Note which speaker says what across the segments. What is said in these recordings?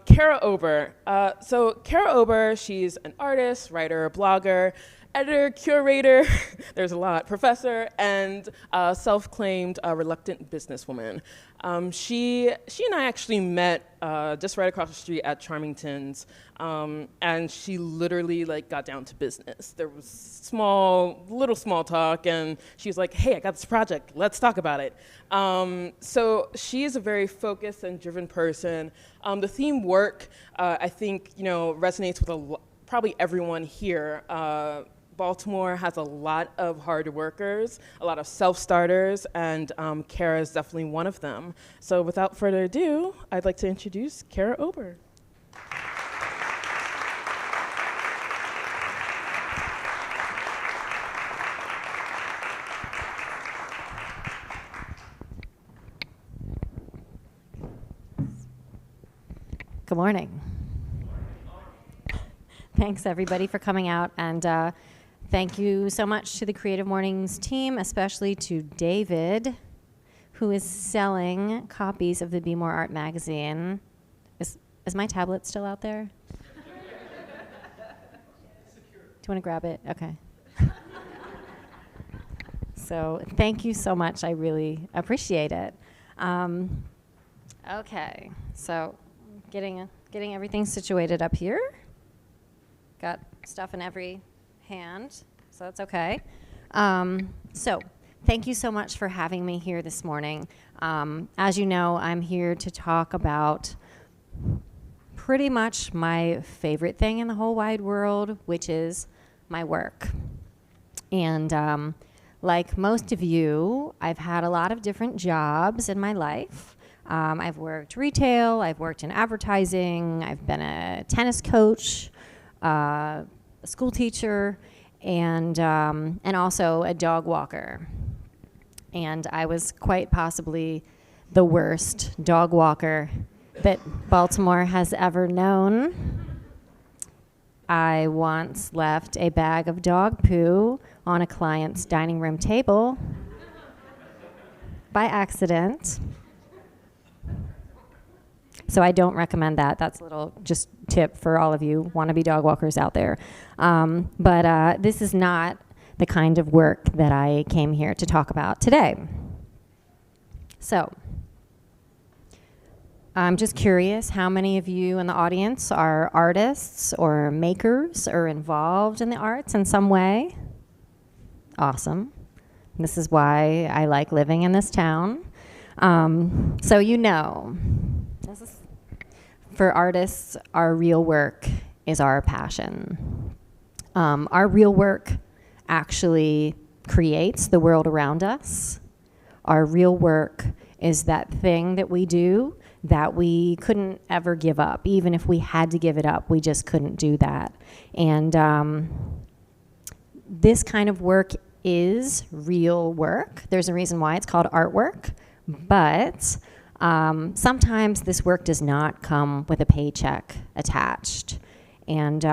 Speaker 1: Cara Ober. So Cara Ober, she's an artist, writer, blogger, editor, curator, there's a lot, professor, and self-claimed reluctant businesswoman. She and I actually met just right across the street at Charmington's, and she literally got down to business. There was little small talk, and she was like, "Hey, I got this project. Let's talk about it." So she is a very focused and driven person. The theme work, I think, resonates with probably everyone here. Baltimore has a lot of hard workers, a lot of self-starters, and Cara is definitely one of them. So without further ado, I'd like to introduce Cara Ober.
Speaker 2: Good morning. Thanks everybody for coming out, and thank you so much to the Creative Mornings team, especially to David, who is selling copies of the Be More Art magazine. Is my tablet still out there? Do you want to grab it? Okay. So thank you so much. I really appreciate it. Okay, so getting everything situated up here. Got stuff in every hand, so that's okay. So thank you so much for having me here this morning. As you know, I'm here to talk about pretty much my favorite thing in the whole wide world, which is my work. And like most of you, I've had a lot of different jobs in my life. I've worked retail, I've worked in advertising, I've been a tennis coach, a school teacher, and also a dog walker. And I was quite possibly the worst dog walker that Baltimore has ever known. I once left a bag of dog poo on a client's dining room table by accident. So I don't recommend that. That's a little just tip for all of you wannabe dog walkers out there. But this is not the kind of work that I came here to talk about today. So I'm just curious, how many of you in the audience are artists or makers or involved in the arts in some way? Awesome. This is why I like living in this town. So for artists, our real work is our passion. Our real work actually creates the world around us. Our real work is that thing that we do that we couldn't ever give up. Even if we had to give it up, we just couldn't do that. And this kind of work is real work. There's a reason why it's called artwork, but sometimes this work does not come with a paycheck attached. And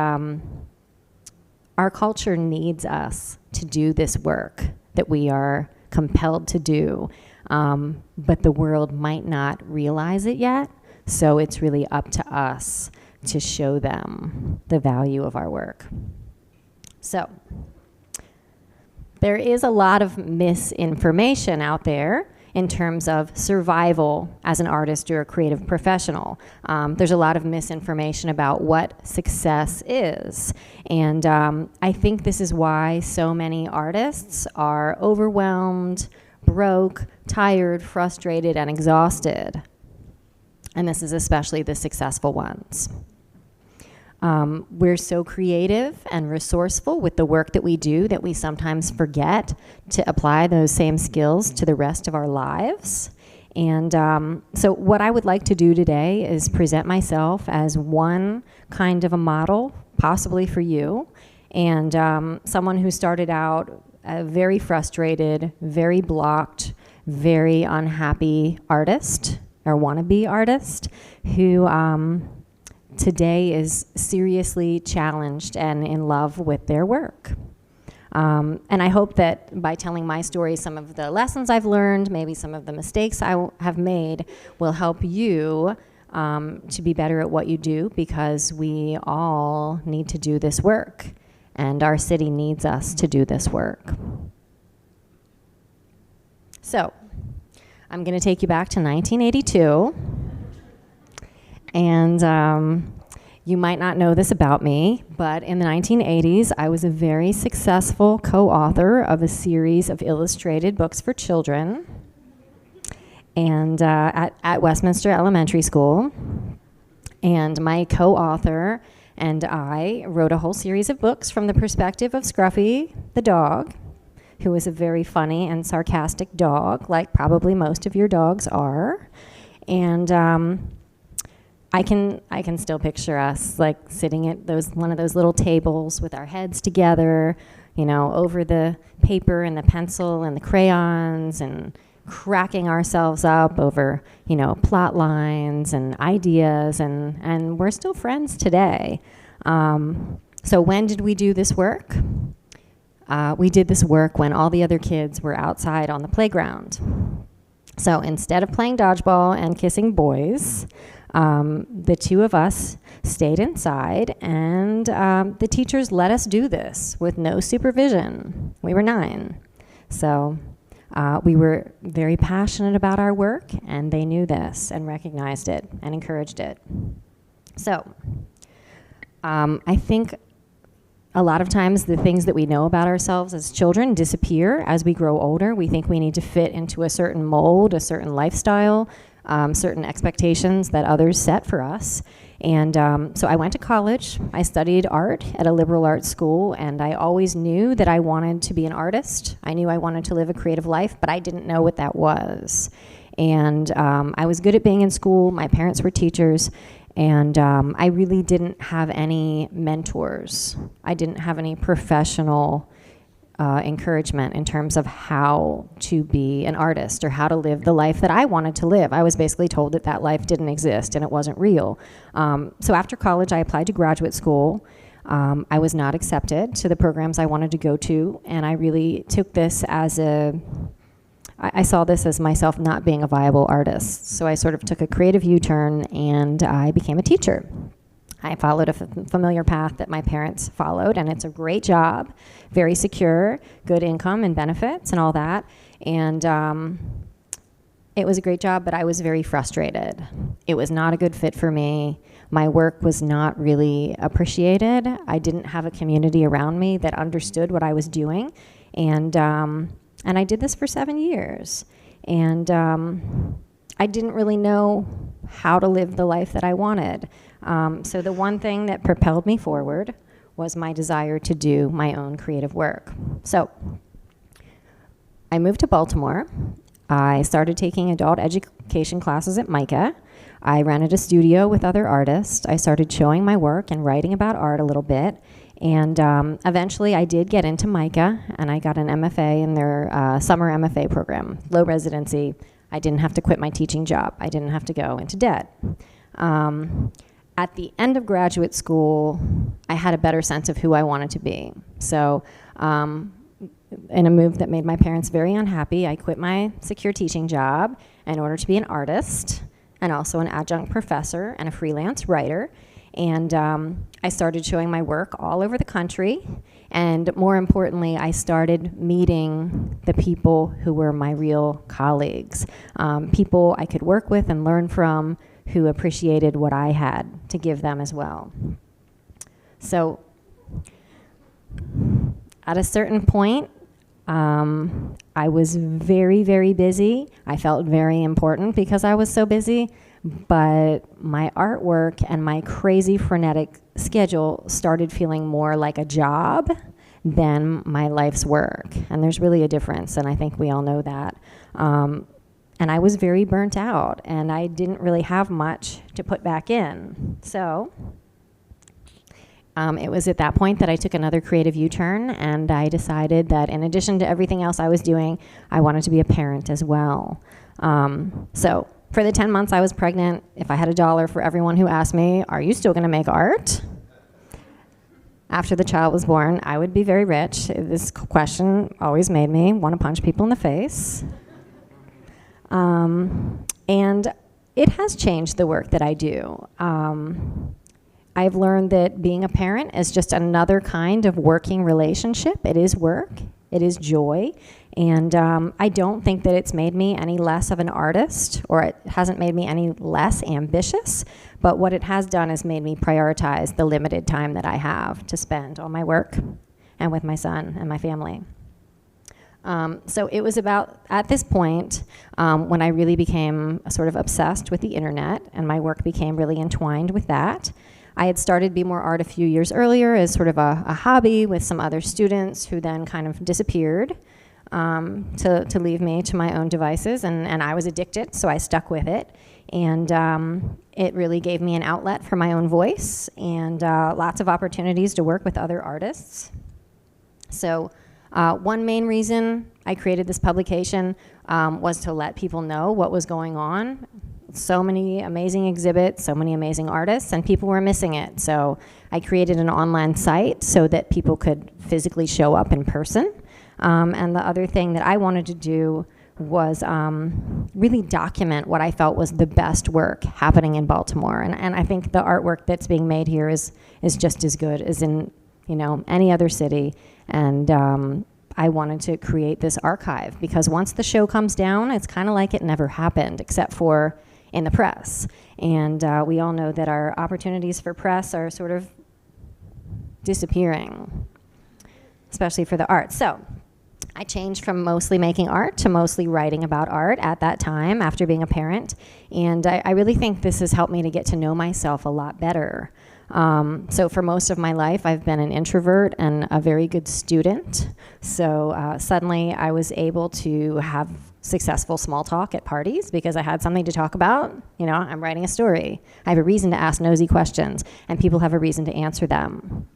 Speaker 2: our culture needs us to do this work that we are compelled to do, but the world might not realize it yet, so it's really up to us to show them the value of our work. So there is a lot of misinformation out there in terms of survival as an artist or a creative professional. There's a lot of misinformation about what success is. And I think this is why so many artists are overwhelmed, broke, tired, frustrated, and exhausted. And this is especially the successful ones. We're so creative and resourceful with the work that we do that we sometimes forget to apply those same skills to the rest of our lives. And so what I would like to do today is present myself as one kind of a model, possibly for you, and someone who started out a very frustrated, very blocked, very unhappy artist, or wannabe artist, who today is seriously challenged and in love with their work. And I hope that by telling my story, some of the lessons I've learned, maybe some of the mistakes I have made, will help you to be better at what you do, because we all need to do this work, and our city needs us to do this work. So, I'm going to take you back to 1982, and you might not know this about me, but in the 1980s, I was a very successful co-author of a series of illustrated books for children, and at Westminster Elementary School. And my co-author and I wrote a whole series of books from the perspective of Scruffy, the dog, who is a very funny and sarcastic dog, like probably most of your dogs are. And I can still picture us like sitting at one of those little tables with our heads together, you know, over the paper and the pencil and the crayons, and cracking ourselves up over, you know, plot lines and ideas, and we're still friends today. So when did we do this work? We did this work when all the other kids were outside on the playground. So instead of playing dodgeball and kissing boys, the two of us stayed inside, and the teachers let us do this with no supervision. We were 9. So we were very passionate about our work, and they knew this and recognized it and encouraged it. So I think a lot of times the things that we know about ourselves as children disappear as we grow older. We think we need to fit into a certain mold, a certain lifestyle, certain expectations that others set for us. And so I went to college. I studied art at a liberal arts school, and I always knew that I wanted to be an artist. I knew I wanted to live a creative life, but I didn't know what that was. And I was good at being in school. My parents were teachers. And I really didn't have any mentors. I didn't have any professional encouragement in terms of how to be an artist or how to live the life that I wanted to live. I was basically told that that life didn't exist and it wasn't real. So after college, I applied to graduate school. I was not accepted to the programs I wanted to go to, and I really took this as I saw this as myself not being a viable artist. So I sort of took a creative U-turn, and I became a teacher. I followed a familiar path that my parents followed, and it's a great job, very secure, good income and benefits and all that. And it was a great job, but I was very frustrated. It was not a good fit for me. My work was not really appreciated. I didn't have a community around me that understood what I was doing. And I did this for 7 years. And I didn't really know how to live the life that I wanted. So the one thing that propelled me forward was my desire to do my own creative work. So I moved to Baltimore. I started taking adult education classes at MICA. I rented a studio with other artists. I started showing my work and writing about art a little bit. And eventually I did get into MICA, and I got an MFA in their summer MFA program, low residency. I didn't have to quit my teaching job. I didn't have to go into debt. At the end of graduate school, I had a better sense of who I wanted to be. So in a move that made my parents very unhappy, I quit my secure teaching job in order to be an artist, and also an adjunct professor and a freelance writer. And I started showing my work all over the country. And more importantly, I started meeting the people who were my real colleagues, people I could work with and learn from, who appreciated what I had to give them as well. So at a certain point, I was very, very busy. I felt very important because I was so busy. But my artwork and my crazy frenetic schedule started feeling more like a job than my life's work. And there's really a difference, and I think we all know that. And And I was very burnt out, and I didn't really have much to put back in. So it was at that point that I took another creative U-turn, and I decided that in addition to everything else I was doing, I wanted to be a parent as well. So for the 10 months I was pregnant, if I had $1 for everyone who asked me, are you still going to make art? After the child was born, I would be very rich. This question always made me want to punch people in the face. And it has changed the work that I do. I've learned that being a parent is just another kind of working relationship. It is work, it is joy, and I don't think that it's made me any less of an artist, or it hasn't made me any less ambitious, but what it has done is made me prioritize the limited time that I have to spend on my work and with my son and my family. So it was about at this point when I really became sort of obsessed with the internet, and my work became really entwined with that. I had started Be More Art a few years earlier as sort of a hobby with some other students who then kind of disappeared to leave me to my own devices, and I was addicted, so I stuck with it. And it really gave me an outlet for my own voice and lots of opportunities to work with other artists. So one main reason I created this publication was to let people know what was going on. So many amazing exhibits, so many amazing artists, and people were missing it. So I created an online site so that people could physically show up in person. And the other thing that I wanted to do was really document what I felt was the best work happening in Baltimore. And I think the artwork that's being made here is just as good as in any other city. And I wanted to create this archive because once the show comes down, it's kind of like it never happened, except for in the press. And we all know that our opportunities for press are sort of disappearing, especially for the arts. So I changed from mostly making art to mostly writing about art at that time after being a parent. And I really think this has helped me to get to know myself a lot better. So for most of my life, I've been an introvert and a very good student. So suddenly I was able to have successful small talk at parties because I had something to talk about. I'm writing a story. I have a reason to ask nosy questions, and people have a reason to answer them.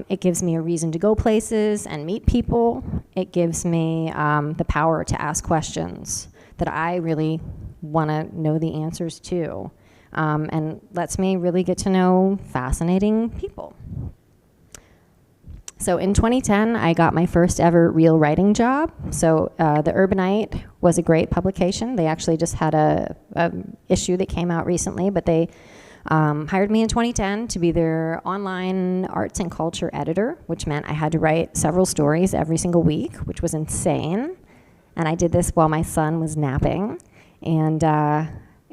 Speaker 2: It gives me a reason to go places and meet people. It gives me the power to ask questions that I really want to know the answers to. And lets me really get to know fascinating people. So in 2010, I got my first ever real writing job. So The Urbanite was a great publication. They actually just had a issue that came out recently, but they hired me in 2010 to be their online arts and culture editor, which meant I had to write several stories every single week, which was insane. And I did this while my son was napping.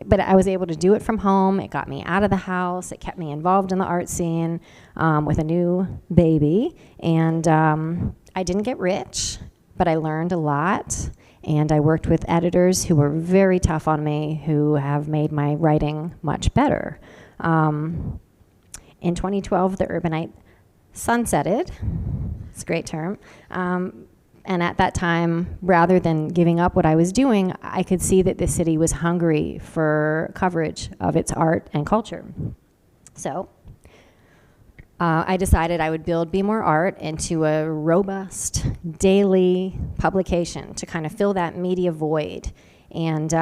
Speaker 2: But I was able to do it from home. It got me out of the house. It kept me involved in the art scene with a new baby. And I didn't get rich, but I learned a lot. And I worked with editors who were very tough on me, who have made my writing much better. In 2012, The Urbanite sunsetted. It's a great term. And at that time, rather than giving up what I was doing, I could see that the city was hungry for coverage of its art and culture. So I decided I would build Be More Art into a robust daily publication to kind of fill that media void. And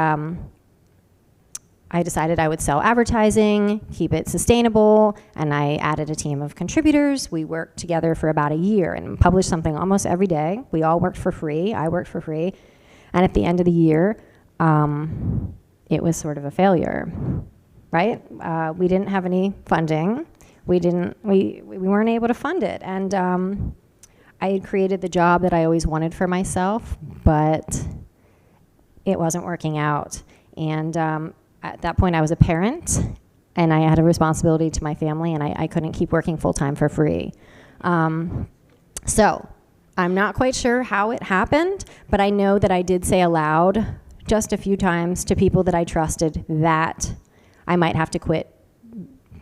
Speaker 2: I decided I would sell advertising, keep it sustainable, and I added a team of contributors. We worked together for about a year and published something almost every day. We all worked for free. I worked for free. And at the end of the year, it was sort of a failure, right? We didn't have any funding. We weren't able to fund it. And I had created the job that I always wanted for myself, but it wasn't working out. And at that point, I was a parent, and I had a responsibility to my family, and I couldn't keep working full-time for free. So I'm not quite sure how it happened, but I know that I did say aloud just a few times to people that I trusted that I might have to quit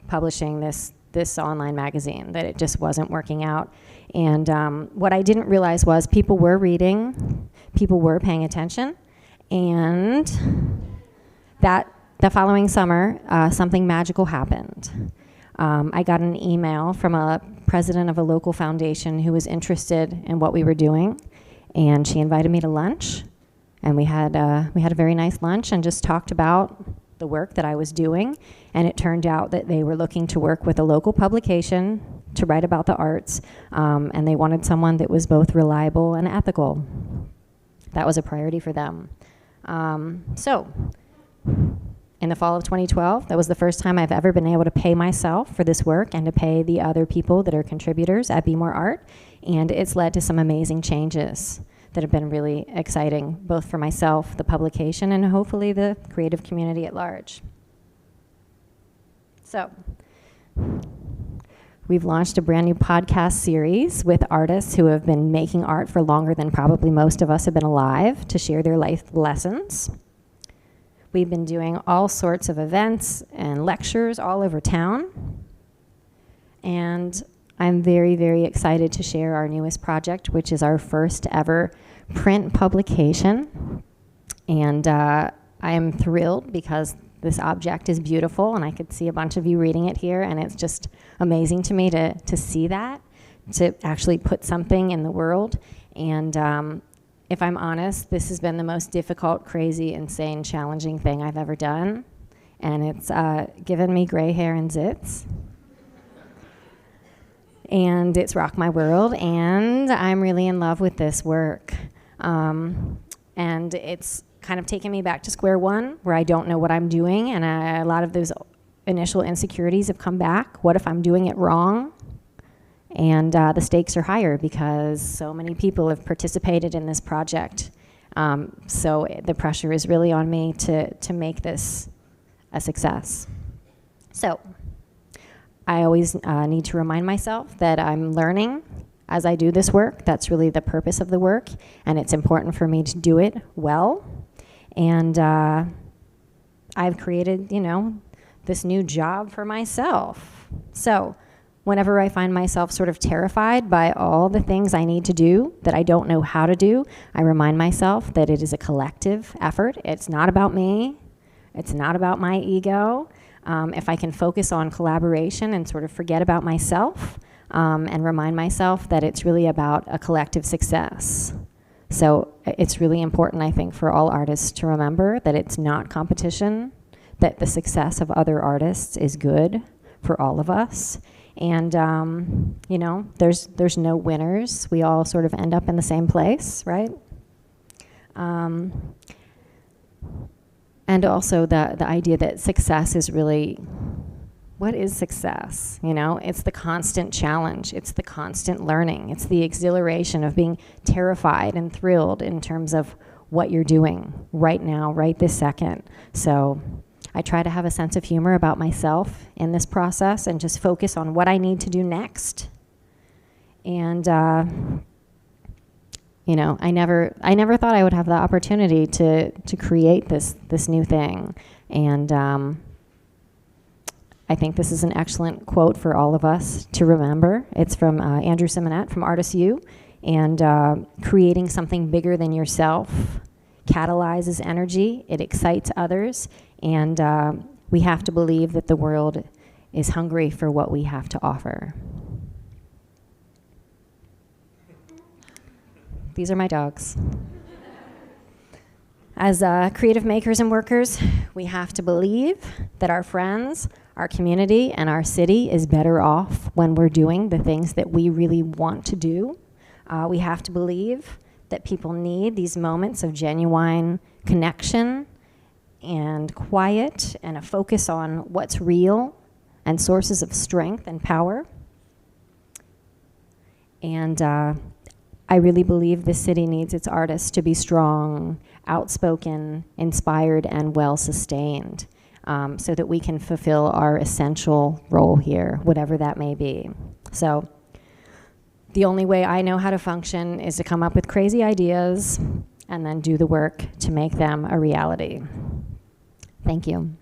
Speaker 2: publishing this online magazine, that it just wasn't working out. And what I didn't realize was people were reading, people were paying attention, And the following summer, something magical happened. I got an email from a president of a local foundation who was interested in what we were doing, and she invited me to lunch, and we had a very nice lunch and just talked about the work that I was doing. And it turned out that they were looking to work with a local publication to write about the arts, and they wanted someone that was both reliable and ethical. That was a priority for them. So in the fall of 2012, that was the first time I've ever been able to pay myself for this work and to pay the other people that are contributors at Be More Art. And it's led to some amazing changes that have been really exciting, both for myself, the publication, and hopefully the creative community at large. So we've launched a brand new podcast series with artists who have been making art for longer than probably most of us have been alive to share their life lessons. We've been doing all sorts of events and lectures all over town. And I'm very, very excited to share our newest project, which is our first ever print publication. And I am thrilled because this object is beautiful, and I could see a bunch of you reading it here, and it's just amazing to me to see that, to actually put something in the world. And if I'm honest, this has been the most difficult, crazy, insane, challenging thing I've ever done. And it's given me gray hair and zits. And it's rocked my world, and I'm really in love with this work. And it's kind of taken me back to square one, where I don't know what I'm doing, and a lot of those initial insecurities have come back. What if I'm doing it wrong? And the stakes are higher because so many people have participated in this project. So the pressure is really on me to make this a success. So I always need to remind myself that I'm learning as I do this work. That's really the purpose of the work, and it's important for me to do it well. And I've created, this new job for myself. So whenever I find myself sort of terrified by all the things I need to do that I don't know how to do, I remind myself that it is a collective effort. It's not about me. It's not about my ego. If I can focus on collaboration and sort of forget about myself, and remind myself that it's really about a collective success. So it's really important, I think, for all artists to remember that it's not competition, that the success of other artists is good for all of us. And, there's no winners. We all sort of end up in the same place, right? And also the idea that success is really, what is success? It's the constant challenge. It's the constant learning. It's the exhilaration of being terrified and thrilled in terms of what you're doing right now, right this second. So I try to have a sense of humor about myself in this process and just focus on what I need to do next. And, I never thought I would have the opportunity to create this new thing. And I think this is an excellent quote for all of us to remember. It's from Andrew Simonette from Artist U. And creating something bigger than yourself catalyzes energy. It excites others. And we have to believe that the world is hungry for what we have to offer. These are my dogs. As creative makers and workers, we have to believe that our friends, our community, and our city is better off when we're doing the things that we really want to do. We have to believe that people need these moments of genuine connection and quiet and a focus on what's real and sources of strength and power. And I really believe the city needs its artists to be strong, outspoken, inspired, and well-sustained, so that we can fulfill our essential role here, whatever that may be. So the only way I know how to function is to come up with crazy ideas and then do the work to make them a reality. Thank you.